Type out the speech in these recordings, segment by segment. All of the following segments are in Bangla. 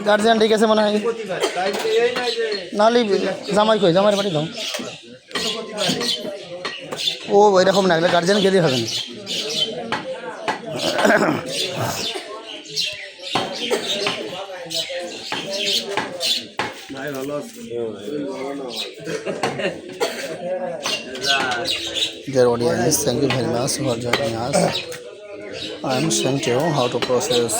গার্জিয়ান ঠিক আছে মনে হয়, নাহলে জামাই কই, জামাইয়ের বাড়ি দাও। ও এরকম না, গার্জিয়ান গেলে হবে না। Dear audience, thank you very much for joining us. I am showing you how to process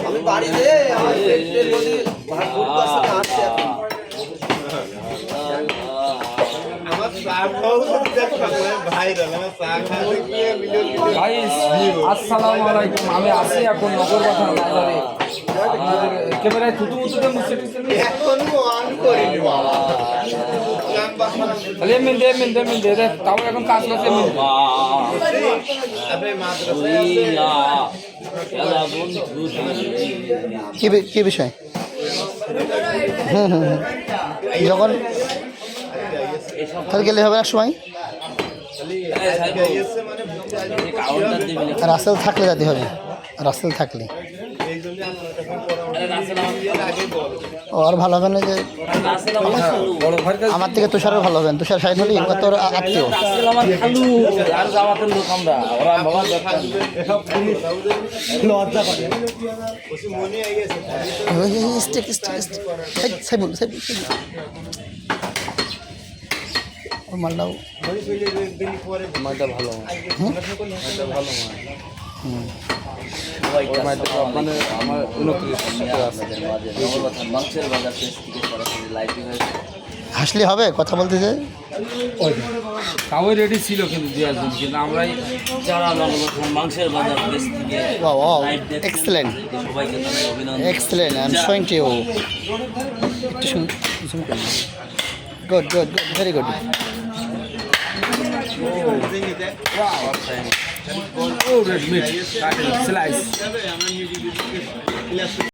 আমি বাড়িতে আসসালামু আলাইকুম। আমি আছি এখন নগর বাজার বাজারে। আপনাদের ক্যামেরায় থুতু মুতুতে মুছে টুছে এমনি দে তাও এখন কাজ করছে কি বিষয়? যখন তাহলে গেলে হবে না সময়, রাসেল থাকলে যেতে হবে, রাসেল থাকলে ও আর ভালো হবে না। যে আমার থেকে তুষারও ভালো হবেন, তুষার সাইড হলে তোর আত্মীয়। মালটাও মালটা ভালো মানে আমার 29 হাসলে হবে, কথা বলতে যে তাও রেডি ছিল কিন্তু দেওয়ার জন্য, কিন্তু আমরাই যারা মাংসের বাজার দেশ থেকে excellent excellent I am showing to you. একটু শুন, good good good, very good. red meat, slice.